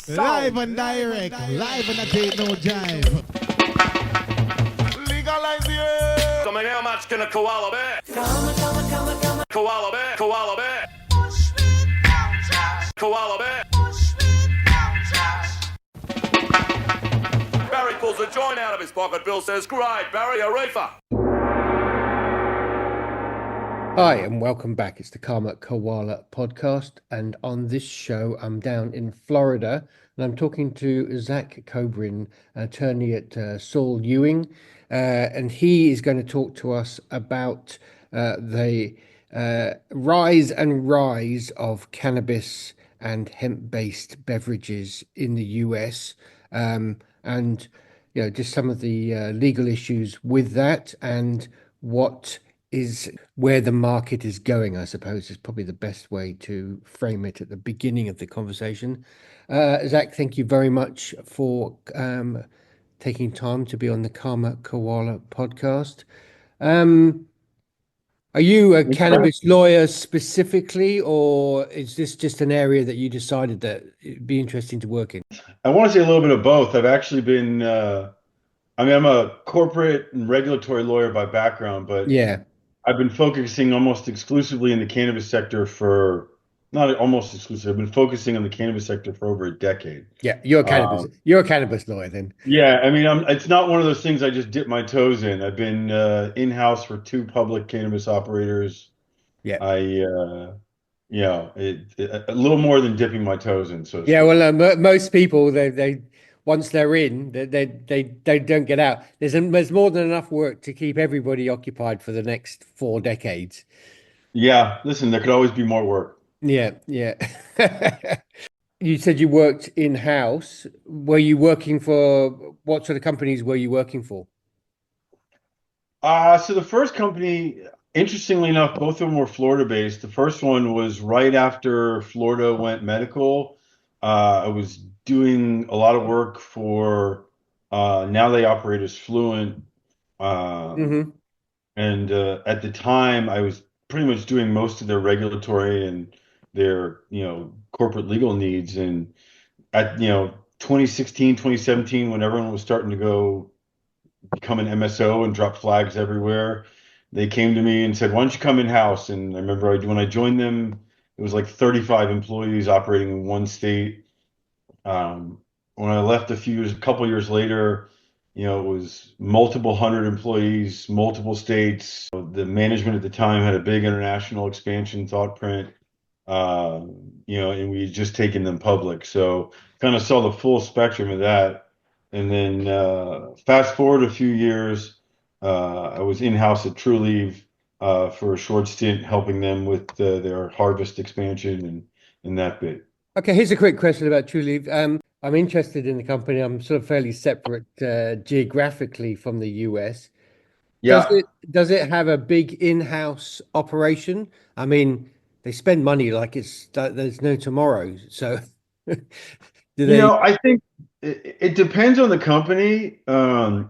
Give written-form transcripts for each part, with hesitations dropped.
Live and direct, live and I take no jive. Legalize it. I mean, how much can a koala bear? Koala bear, koala bear. Koala bear. Barry pulls a joint out of his pocket. Bill says, "Great, Barry, a reefer." Hi, and welcome back. It's the Koala podcast. And on this show, I'm down in Florida and I'm talking to Zack, Kobrin, attorney at Saul, Ewing. And he is going to talk to us about the rise of cannabis and hemp-based beverages in the US, and just some of the legal issues with that, and what is where the market is going, I suppose, is probably the best way to frame it at the beginning of the conversation. Zack, thank you very much for taking time to be on the Koala podcast. Are you a cannabis lawyer specifically, or is this just an area that you decided that it'd be interesting to work in? I want to say a little bit of both. I've actually been, I'm a corporate and regulatory lawyer by background, but Yeah. I've been focusing almost exclusively in the cannabis sector not almost exclusively, I've been focusing on the cannabis sector for over a decade. Yeah, you're a cannabis lawyer then. Yeah, I mean, it's not one of those things I just dip my toes in. I've been in-house for 2 public cannabis operators. Yeah. A little more than dipping my toes in. So yeah, well, most people they once they're in, they don't get out. There's more than enough work to keep everybody occupied for the next 4 decades. Yeah, listen, there could always be more work. Yeah. You said you worked in-house. Were you working for what sort of companies were you working for? So the first company, interestingly enough, both of them were Florida-based. The first one was right after Florida went medical. I was doing a lot of work for, now they operate as Fluent. And at the time, I was pretty much doing most of their regulatory and their, corporate legal needs. And at, 2016, 2017, when everyone was starting to go become an MSO and drop flags everywhere, they came to me and said, "Why don't you come in-house?" And I remember when I joined them, it was like 35 employees operating in one state. When I left a couple years later, it was multiple hundred employees, multiple states. The management at the time had a big international expansion thought print, and we had just taken them public. So kind of saw the full spectrum of that. And then fast forward a few years, I was in-house at Trulieve for a short stint, helping them with their harvest expansion and that bit. Okay, here's a quick question about Trulieve. I'm interested in the company. I'm sort of fairly separate geographically from the US. Yeah. Does it have a big in-house operation? I mean, they spend money like there's no tomorrow. So do they? I think it depends on the company. I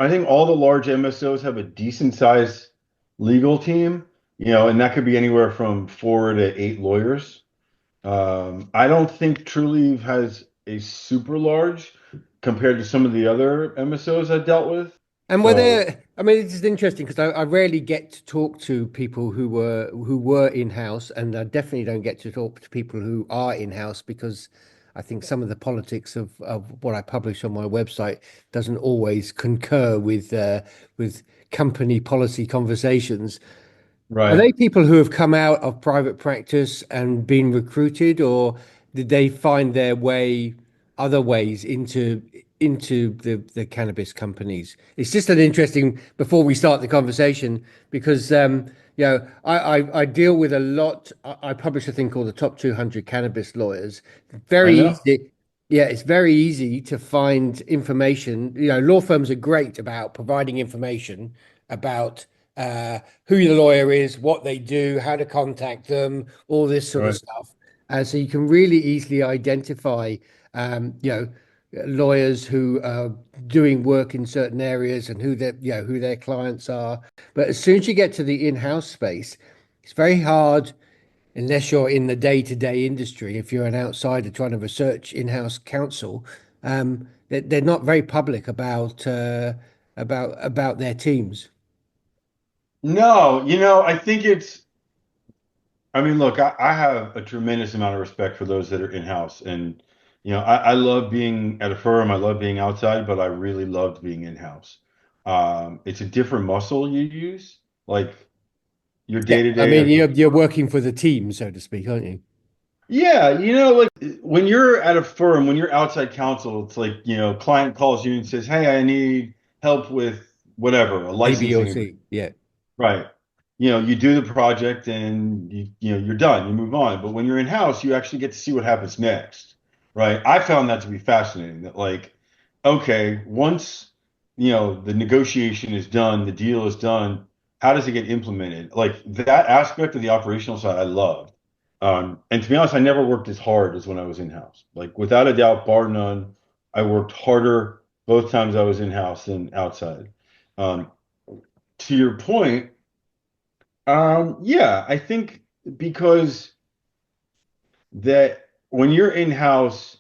think all the large MSOs have a decent sized legal team, and that could be anywhere from 4 to 8 lawyers. I don't think Trulieve has a super large compared to some of the other MSOs I've dealt with. And it's just interesting because I rarely get to talk to people who were in-house, and I definitely don't get to talk to people who are in-house because I think some of the politics of what I publish on my website doesn't always concur with company policy conversations. Right. Are they people who have come out of private practice and been recruited, or did they find their way other ways into the cannabis companies? It's just an interesting, before we start the conversation, because I deal with a lot. I publish a thing called the Top 200 Cannabis Lawyers. Very easy. Yeah, it's very easy to find information. Law firms are great about providing information about who the lawyer is, what they do, how to contact them, all this sort of stuff. So you can really easily identify, lawyers who are doing work in certain areas and who their clients are. But as soon as you get to the in-house space, it's very hard unless you're in the day-to-day industry, if you're an outsider trying to research in-house counsel, they're not very public about their teams. No, I think I mean, look, I have a tremendous amount of respect for those that are in-house. And, I love being at a firm. I love being outside, but I really loved being in-house. It's a different muscle you use, like your Yeah, I mean, day-to-day. you're working for the team, so to speak, aren't you? Yeah, like when you're at a firm, when you're outside counsel, it's like, client calls you and says, "Hey, I need help with whatever, a A, B, or licensing agreement." C. Yeah. Right. You do the project and you're done, you move on. But when you're in-house, you actually get to see what happens next. Right. I found that to be fascinating that like, okay, once, the negotiation is done, the deal is done, how does it get implemented? Like that aspect of the operational side, I loved. And to be honest, I never worked as hard as when I was in-house. Like without a doubt, bar none, I worked harder both times I was in-house than outside. Um, to your point, yeah, I think because that when you're in-house,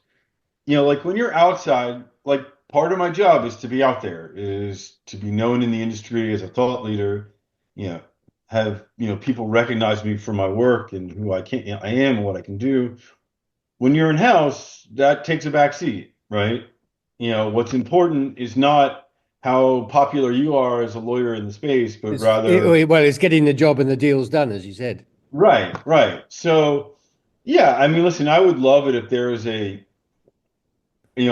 like when you're outside, like part of my job is to be out there, is to be known in the industry as a thought leader, you know, have, people recognize me for my work and who I am and what I can do. When you're in-house, that takes a back seat, right? What's important is not how popular you are as a lawyer in the space, but rather. Well, it's getting the job and the deals done, as you said. Right, right. So, yeah, I mean, listen, I would love it if there was a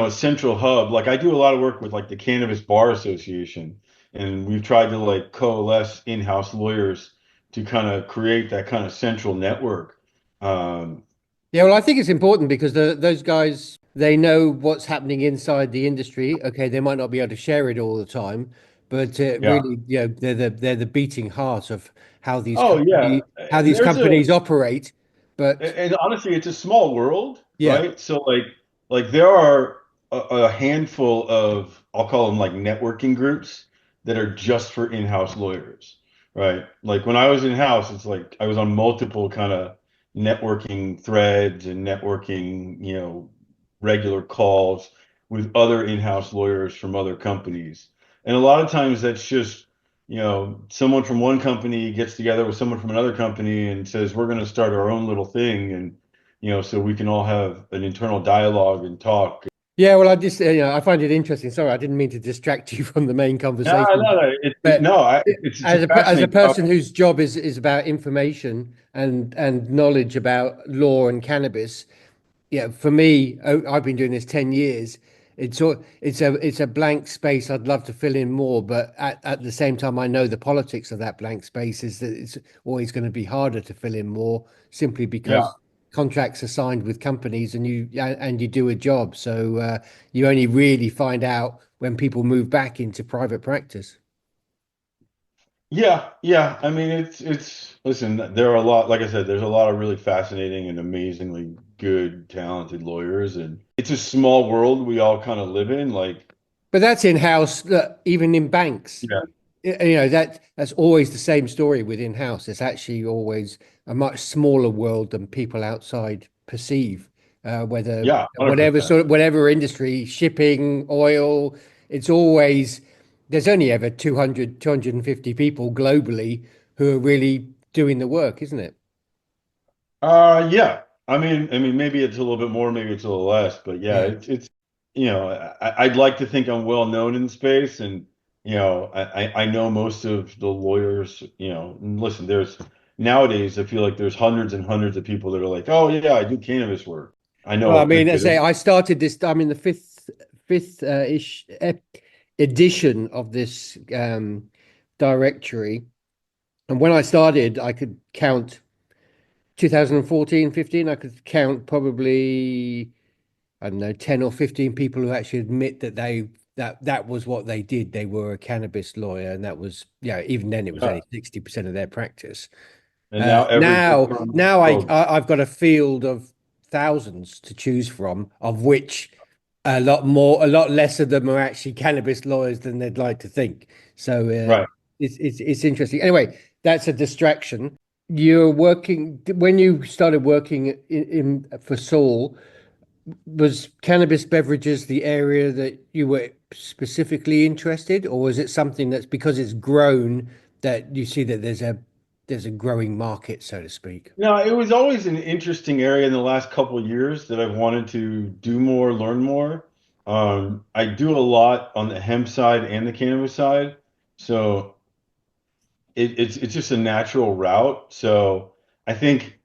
central hub. Like I do a lot of work with like the Cannabis Bar Association, and we've tried to like coalesce in-house lawyers to kind of create that kind of central network. Um, Yeah, well, I think it's important because those guys, they know what's happening inside the industry. Okay, they might not be able to share it all the time, but yeah. really, they're the beating heart of Oh, yeah. how And these companies operate. But and honestly, it's a small world, yeah, right? So like there are a handful of, I'll call them like networking groups that are just for in-house lawyers, right? Like when I was in-house, it's like I was on multiple kind of networking threads and networking, regular calls with other in-house lawyers from other companies. And a lot of times that's just someone from one company gets together with someone from another company and says, we're going to start our own little thing. And, so we can all have an internal dialogue and talk. yeah. Well, I just I find it interesting. Sorry, I didn't mean to distract you from the main No, conversation. no, no. But It's a as a fascinating person topic. whose job is about information and knowledge about law and cannabis, yeah, for me, I've been doing this 10 years. It's a blank space I'd love to fill in more, but at the same time, I know the politics of that blank space is that it's always going to be harder to fill in more simply Yeah. because contracts are signed with companies and you do a job. So you only really find out when people move back into private practice. Yeah. Yeah. I mean, listen, there are a lot, like I said, there's a lot of really fascinating and amazingly good, talented lawyers. And it's a small world we all kind of live in. Like, But that's in-house, even in banks. yeah. That's always the same story with in-house. It's actually always a much smaller world than people outside perceive. Whether Yeah. 100%. whatever industry, shipping, oil, it's always there's only ever 250 people globally who are really doing the work, isn't it? Yeah. I mean, maybe it's a little bit more, maybe it's a little less, but yeah, Yeah. it's I'd like to think I'm well known in the space, and I know most of the lawyers. And listen, there's nowadays I feel like there's hundreds and hundreds of people that are like, oh yeah, I do cannabis work. I Well, know I a good mean, bit as I of say, I started this. I'm in the fifth ish edition of this directory. And when I started, I could count 2014, 15, I could count probably, I don't know, 10 or 15 people who actually admit that that was what they did. They were a cannabis lawyer, and that was, yeah, even then it was yeah. only 60% of their practice. And now every big Now, firm in now the I, world. I I've got a field of thousands to choose from, of which a lot less of them are actually cannabis lawyers than they'd like to think. So Right. it's interesting. Anyway, that's a distraction. you're working when you started working for Saul, was cannabis beverages the area that you were specifically interested, or was it something that's because it's grown that you see that there's a growing market, so to speak? No, it was always an interesting area in the last couple of years that I've wanted to do more, learn more. I do a lot on the hemp side and the cannabis side, so it's just a natural route. So I think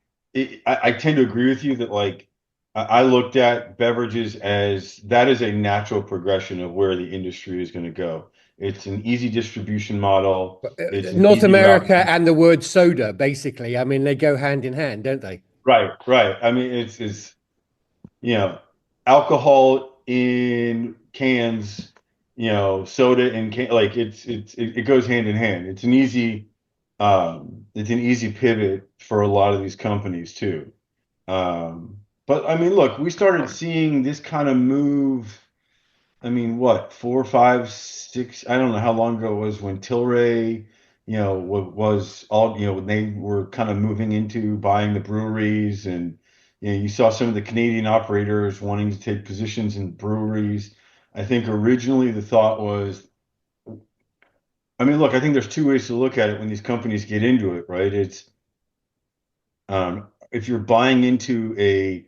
I tend to agree with you that like I looked at beverages as that is a natural progression of where the industry is going to go. It's an easy distribution model. It's an North easy route. America and the word soda, basically. I mean, they go hand in hand, don't they? Right, right. I mean, it's you know, alcohol in cans, soda in can like it goes hand in hand. It's an easy pivot for a lot of these companies too. But I mean, look, we started seeing this kind of move. I mean, what, 4, 5, 6, I don't know how long ago it was when Tilray, was all, when they were kind of moving into buying the breweries and, you saw some of the Canadian operators wanting to take positions in breweries. I think originally the thought was, I mean, look, I think there's two ways to look at it when these companies get into it, right? If you're buying into a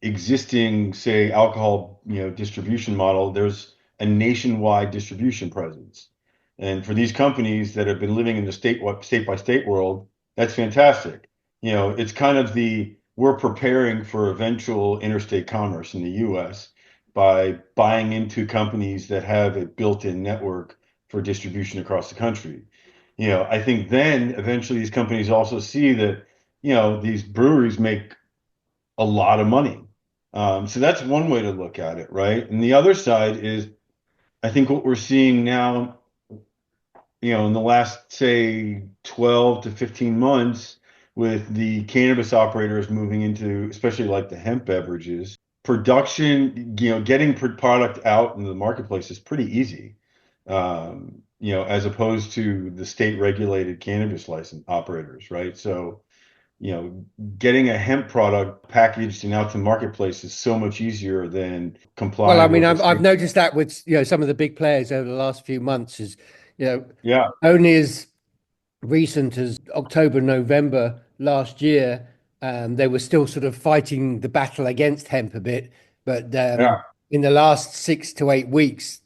existing, say, alcohol, distribution model, there's a nationwide distribution presence. And for these companies that have been living in the state by state world, that's fantastic. It's kind of we're preparing for eventual interstate commerce in the US by buying into companies that have a built-in network for distribution across the country. I think then eventually these companies also see that, these breweries make a lot of money. So that's one way to look at it, right? And the other side is, I think what we're seeing now, in the last, say, 12 to 15 months, with the cannabis operators moving into, especially like the hemp beverages, production, getting product out into the marketplace is pretty easy, as opposed to the state regulated cannabis license operators, right? So, getting a hemp product packaged and out to marketplace is so much easier than Well, I complying mean, with the I've state. noticed that with some of the big players over the last few months is you know Yeah, only as recent as October, November last year, they were still sort of fighting the battle against hemp a bit. But yeah, in the last 6 to 8 weeks,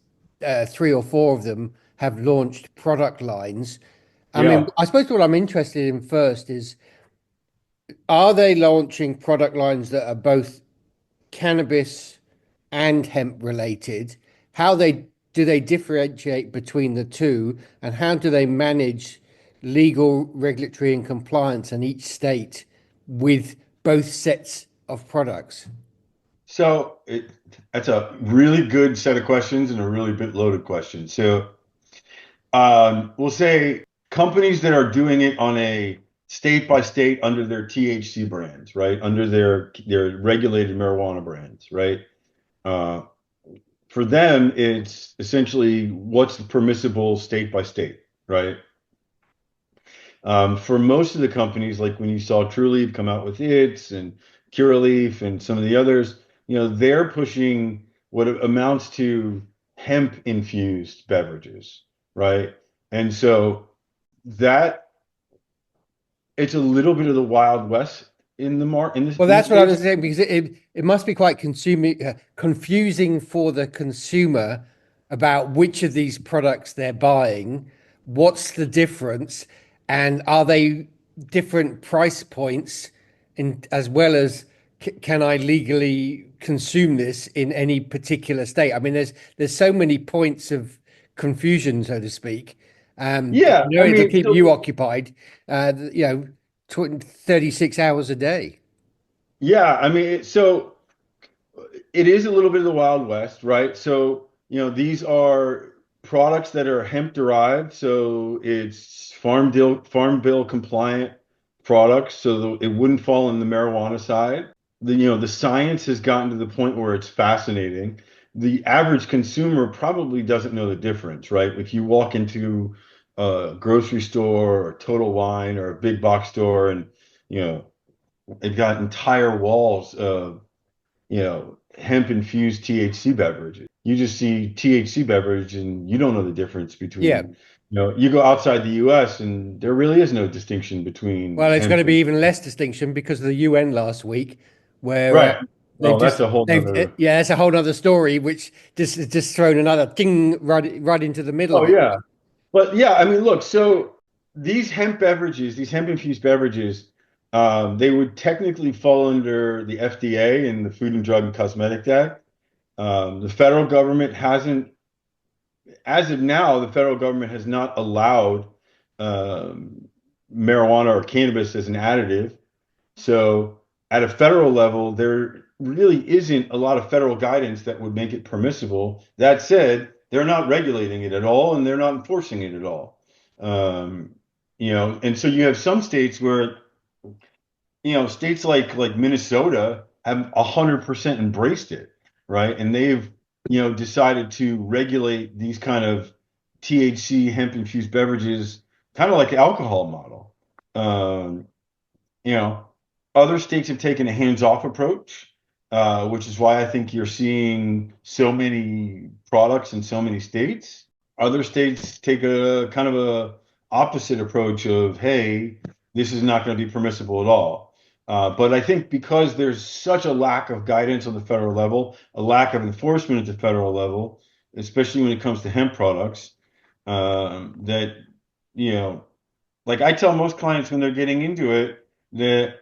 three or four of them have launched product lines. I mean, yeah. I suppose what I'm interested in first is, are they launching product lines that are both cannabis and hemp related? How they do they differentiate between the two, and how do they manage legal, regulatory, and compliance in each state with both sets of products? So that's a really good set of questions and a really bit loaded question. So we'll say companies that are doing it on a state by state under their THC brands, right? Under their regulated marijuana brands, right? Uh, for them, it's essentially what's permissible state by state, right? For most of the companies, like when you saw Trulieve come out with its and Curaleaf and some of the others, they're pushing what amounts to hemp infused beverages, right? And so that it's a little bit of the Wild West Well, in the that's what I was space. saying, because it must be quite confusing for the consumer about which of these products they're buying, what's the difference, and are they different price points, as well as can I legally consume this in any particular state? I mean, there's so many points of confusion, so to speak. I Yeah, know I it'll mean, keep you occupied, 36 hours a day. yeah, I mean, so it is a little bit of the Wild West, right? So, these are products that are hemp derived, so it's farm bill compliant products, so it wouldn't fall in the marijuana side. The science has gotten to the point where it's fascinating. The average consumer probably doesn't know the difference, right? If you walk into a grocery store or Total Wine or a big box store, and you know they've got entire walls of hemp infused THC beverages. You just see THC beverage and you don't know the difference Yeah. between, you go outside the US and there really is no distinction between Well, it's going hemp to be and even less distinction because of the UN last week, where right. Well, that's a whole nother. yeah, it's a whole other story, which just thrown another ding right into the middle Oh of it. yeah. But yeah, I mean, look, so these hemp beverages, these hemp infused beverages, they would technically fall under the FDA and the Food and Drug and Cosmetic Act. The federal government hasn't as of now, the federal government has not allowed um, marijuana or cannabis as an additive. So, at a federal level, there really isn't a lot of federal guidance that would make it permissible. That said, they're not regulating it at all, and they're not enforcing it at all. Um, and so you have some states where states like Minnesota have 100% embraced it, right? And they've, decided to regulate these kind of THC hemp infused beverages, kind of like the alcohol model. Um, you know, Other states have taken a hands-off approach, which is why I think you're seeing so many products in so many states. Other states take a kind of a opposite approach of, hey, this is not going to be permissible at all. But I think because there's such a lack of guidance on the federal level, a lack of enforcement at the federal level, especially when it comes to hemp products, that, you know, like I tell most clients when they're getting into it, that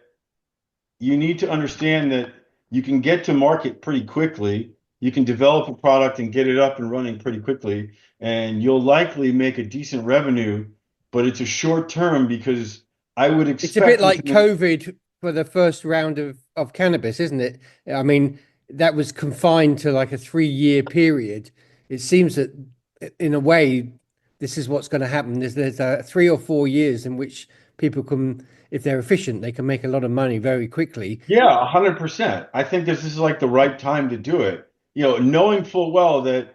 you need to understand that you can get to market pretty quickly. You can develop a product and get it up and running pretty quickly, and you'll likely make a decent revenue, but it's a short term because I would It's a bit expect like within COVID for the first round of cannabis, isn't it? I mean, that was confined to like a 3 year period. It seems that in a way, this is what's going to happen. There's 3 or 4 years in which people can, if they're efficient, they can make a lot of money very quickly. yeah, 100%. I think this is like the right time to do it. Knowing full well that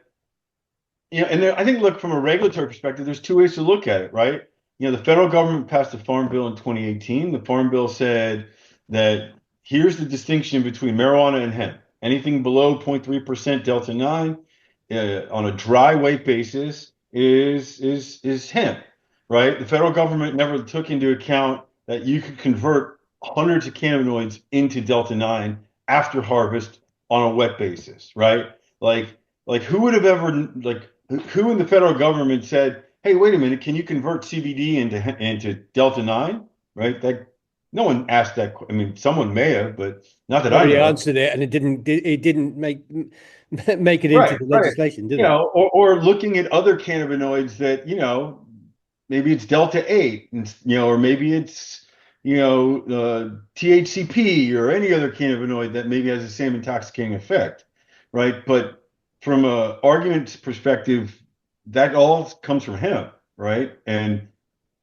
and I think, look, from a regulatory perspective, there's two ways to look at it, right? The federal government passed a farm bill in 2018. The farm bill said that here's the distinction between marijuana and hemp. Anything below 0.3% delta 9 on a dry weight basis is hemp, right? The federal government never took into account that you could convert hundreds of cannabinoids into delta 9 after harvest on a wet basis, right? Like who would have ever who in the federal government said, "Hey, wait a minute, can you convert CBD into delta 9?" Right? That no one asked that. I mean, someone may have, but not that I Nobody know of. answered it, and it didn't make it into Right, the right. legislation, did it? Or looking at other cannabinoids that, maybe it's delta 8, and or maybe it's THCP or any other cannabinoid that maybe has the same intoxicating effect, right? But from a argument perspective, that all comes from hemp, right? And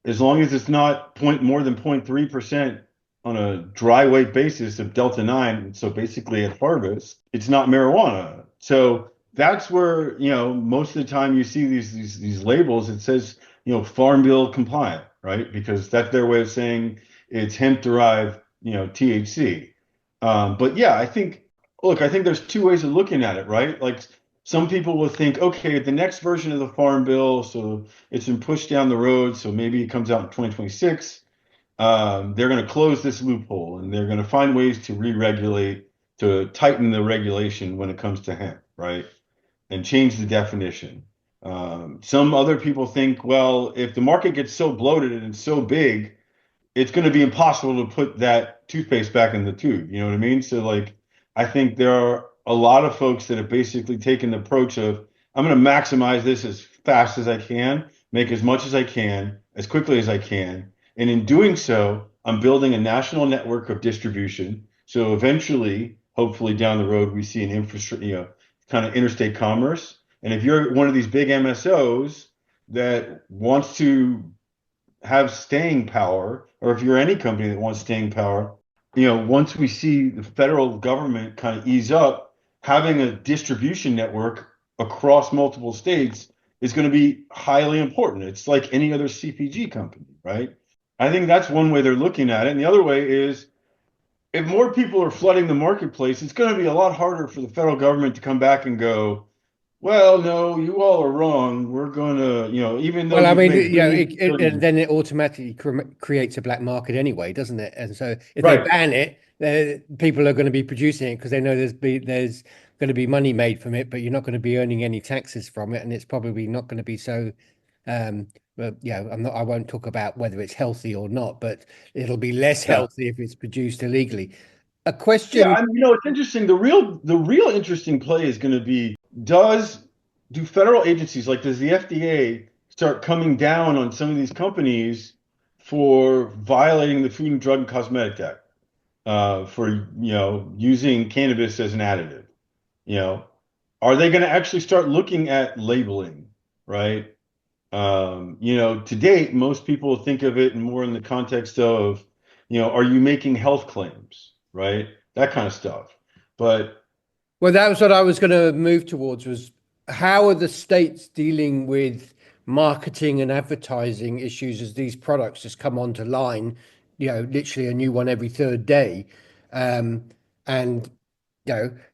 as long as it's not more than 0.3% on a dry weight basis of delta 9, so basically at harvest, it's not marijuana. So that's where, most of the time you see these labels, it says, farm bill compliant, right? Because that's their way of saying it's hemp derived, THC. But yeah, I think there's two ways of looking at it, right? Like some people will think, okay, the next version of the farm bill, so it's been pushed down the road, so maybe it comes out in 2026. They're going to close this loophole and they're going to find ways to re-regulate, to tighten the regulation when it comes to hemp, right? And change the definition. Some other people think, well, if the market gets so bloated and so big, it's going to be impossible to put that toothpaste back in the tube. You know what I mean? So like, I think there are a lot of folks that have basically taken the approach of, I'm going to maximize this as fast as I can, make as much as I can, as quickly as I can. And in doing so, I'm building a national network of distribution. So eventually, hopefully down the road, we see an infrastructure, kind of interstate commerce. And if you're one of these big MSOs that wants to have staying power, or if you're any company that wants staying power, once we see the federal government kind of ease up, having a distribution network across multiple states is going to be highly important. It's like any other CPG company, right? I think that's one way they're looking at it. And the other way is if more people are flooding the marketplace, it's going to be a lot harder for the federal government to come back and go, well, no, you all are wrong. We're going to, even though Well, I you've mean, made and then it automatically creates a black market anyway, doesn't it? And so if they right. ban it, people are going to be producing it because they know there's going to be money made from it, but you're not going to be earning any taxes from it, and it's probably not going to be so. Well, yeah, I won't talk about whether it's healthy or not, but it'll be less Yeah. healthy if it's produced illegally. A Yeah, question. I mean, it's interesting. The real interesting play is going to be do federal agencies like does the FDA start coming down on some of these companies for violating the Food and Drug and Cosmetic Act, for using cannabis as an additive? You know, are they going to actually start looking at labeling, right? To date, most people think of it more in the context of, are you making health claims, right? That kind of stuff. But Well, that was what I was going to move towards was how are the states dealing with marketing and advertising issues as these products just come onto line, literally a new one every third day. Um, and,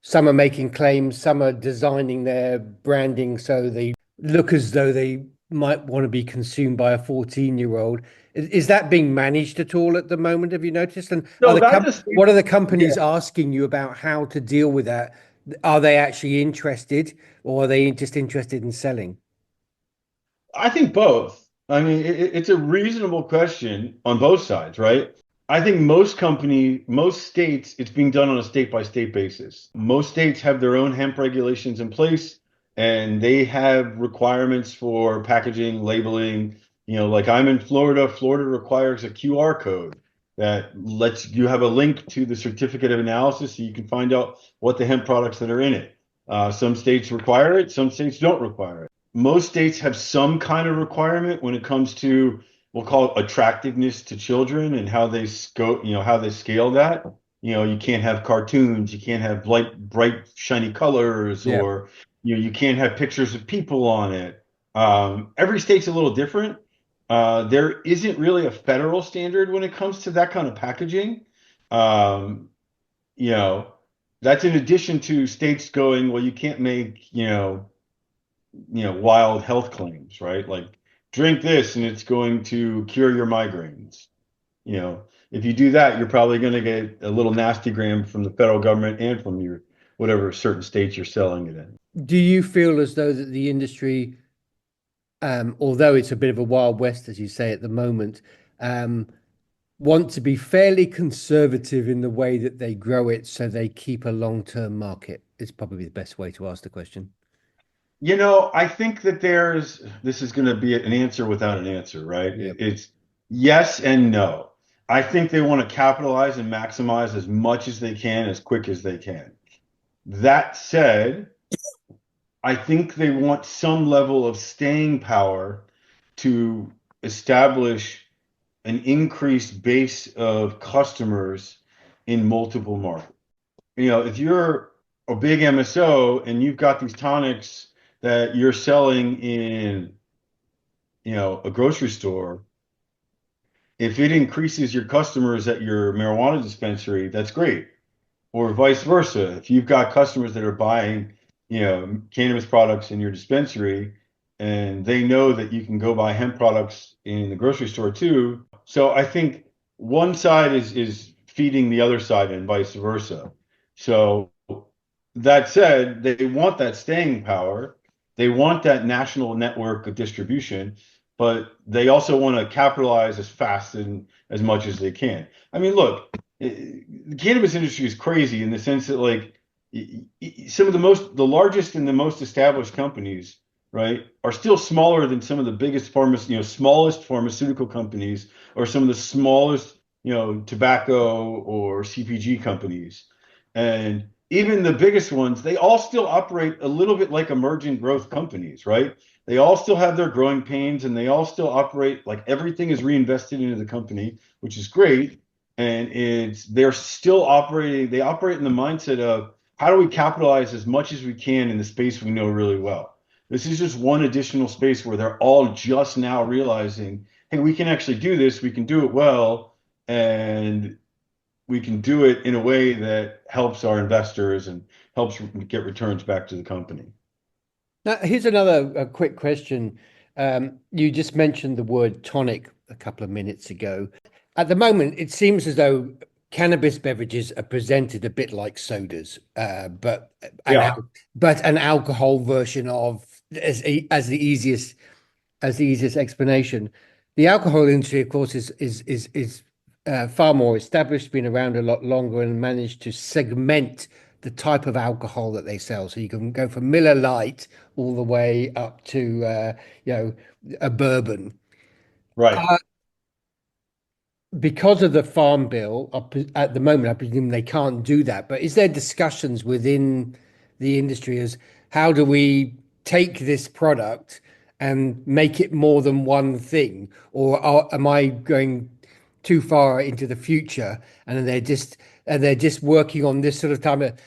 some are making claims, some are designing their branding so they look as though they might want to be consumed by a 14-year-old. Is that being managed at all at the moment? Have you noticed? And no, that just what are the yeah, companies asking you about how to deal with that? Are they actually interested, or are they just interested in selling? I think both. I mean, it's a reasonable question on both sides, right? I think most states, it's being done on a state by state basis. Most states have their own hemp regulations in place, and they have requirements for packaging, labeling. Like I'm in Florida, Florida requires a QR code that lets you have a link to the certificate of analysis so you can find out what the hemp products that are in it. Some states require it, some states don't require it. Most states have some kind of requirement when it comes to, we'll call it attractiveness to children and how they scope, how they scale that. You can't have cartoons, you can't have bright, shiny colors, Yeah. or you can't have pictures of people on it. Every state's a little different. There isn't really a federal standard when it comes to that kind of packaging. Um, you know, that's in addition to states going, well, you can't make, wild health claims, right? Like drink this and it's going to cure your migraines. If you do that, you're probably going to get a little nasty gram from the federal government and from your whatever certain states you're selling it in. Do you feel as though that the industry, although it's a bit of a wild west, as you say at the moment, um, want to be fairly conservative in the way that they grow it so they keep a long-term market? Is probably the best way to ask the question. I think that this is going to be an answer without an answer, right? Yeah. It's yes and no. I think they want to capitalize and maximize as much as they can, as quick as they can. That said, I think they want some level of staying power to establish an increased base of customers in multiple markets. If you're a big MSO and you've got these tonics that you're selling in, a grocery store, if it increases your customers at your marijuana dispensary, that's great. Or vice versa. If you've got customers that are buying, cannabis products in your dispensary and they know that you can go buy hemp products in the grocery store too. So I think one side is feeding the other side and vice versa. So that said, they want that staying power. They want that national network of distribution, but they also want to capitalize as fast and as much as they can. I mean, look, the cannabis industry is crazy in the sense that like some of the largest and the most established companies, right, are still smaller than some of the smallest pharmaceutical companies or some of the smallest, tobacco or CPG companies. And even the biggest ones, they all still operate a little bit like emerging growth companies, right? They all still have their growing pains and they all still operate like everything is reinvested into the company, which is great. And they're still they operate in the mindset of how do we capitalize as much as we can in the space we know really well. This is just one additional space where they're all just now realizing, hey, we can actually do this, we can do it well, and we can do it in a way that helps our investors and helps get returns back to the company. Now, here's another quick question. You just mentioned the word tonic a couple of minutes ago. At the moment, it seems as though cannabis beverages are presented a bit like sodas, Yeah, but an alcohol version of as the easiest explanation. The alcohol industry, of course, is far more established, been around a lot longer, and managed to segment the type of alcohol that they sell. So you can go from Miller Lite all the way up to a bourbon. right. Because of the farm bill at the moment, I presume they can't do that. But is there discussions within the industry as how do we take this product and make it more than one thing, or am I going too far into the future and they're just working on this sort of time of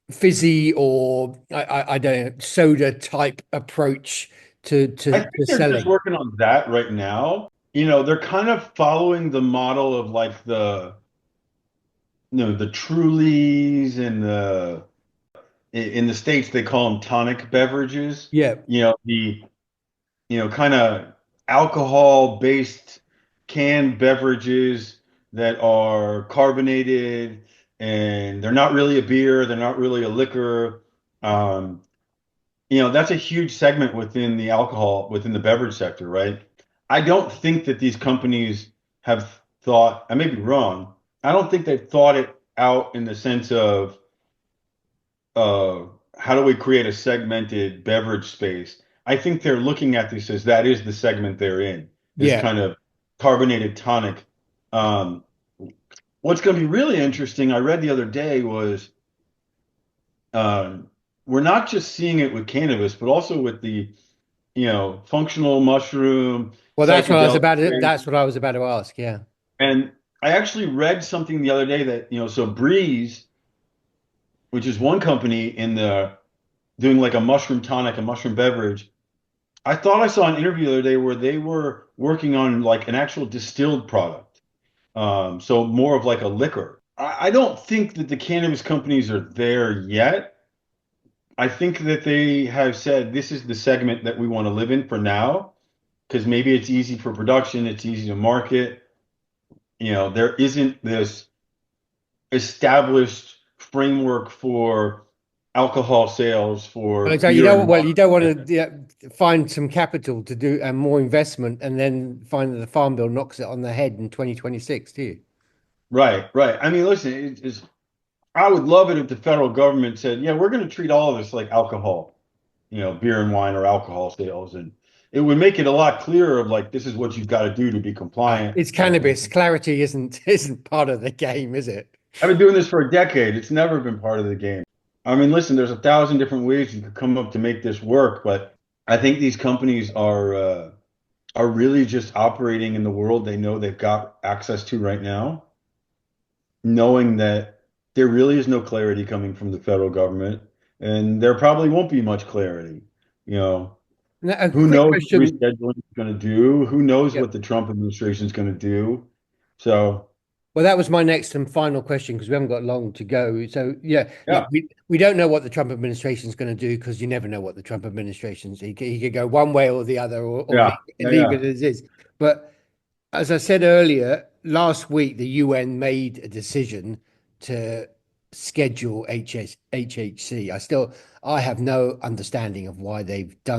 fizzy or I don't know soda type approach to I to, think to they're just selling? working on that right now. They're kind of following the model of like the Trulies and in the States they call them tonic beverages. Yeah. The kind of alcohol-based canned beverages that are carbonated and they're not really a beer, they're not really a liquor. Um, that's a huge segment within the beverage sector, right? I don't think that these companies have thought, I may be wrong, I don't think they've thought it out in the sense of uh, how do we create a segmented beverage space? I think they're looking at this as that is the segment they're in, this Yeah. kind of carbonated tonic. Um, what's going to be really interesting, I read the other day, was um, we're not just seeing it with cannabis, but also with the functional mushroom, Well, psychedelic space. that's what I was about to ask. Yeah. And I actually read something the other day that, so Breeze, which is one company in the doing like a mushroom tonic, a mushroom beverage. I thought I saw an interview the other day where they were working on like an actual distilled product. So more of like a liquor. I don't think that the cannabis companies are there yet. I think that they have said this is the segment that we want to live in for now, because maybe it's easy for production, it's easy to market. There isn't this established framework for alcohol sales for So you beer don't and well, you don't wine. want to find some capital to do and more investment, and then find that the farm bill knocks it on the head in 2026, do you? Right, right. I mean, listen, I would love it if the federal government said, yeah, we're going to treat all of this like alcohol, beer and wine or alcohol sales. And it would make it a lot clearer of like, this is what you've got to do to be compliant. It's cannabis. Clarity isn't part of the game, is it? I've been doing this for a decade. It's never been part of the game. I mean, listen, there's 1,000 different ways you could come up to make this work, but I think these companies are really just operating in the world they know they've got access to right now, knowing that there really is no clarity coming from the federal government, and there probably won't be much clarity. You know, Now, a who quick knows what question. rescheduling is going to do? Who knows Yeah. what the Trump administration is going to do? So, Well, that was my next and final question because we haven't got long to go. So, yeah, look, yeah, we don't know what the Trump administration is going to do because you never know what the Trump administration's. He could go one way or the other, or yeah, yeah, leave yeah. it as is. But as I said earlier, last week the UN made a decision to schedule HHC. I have no understanding of why they've done.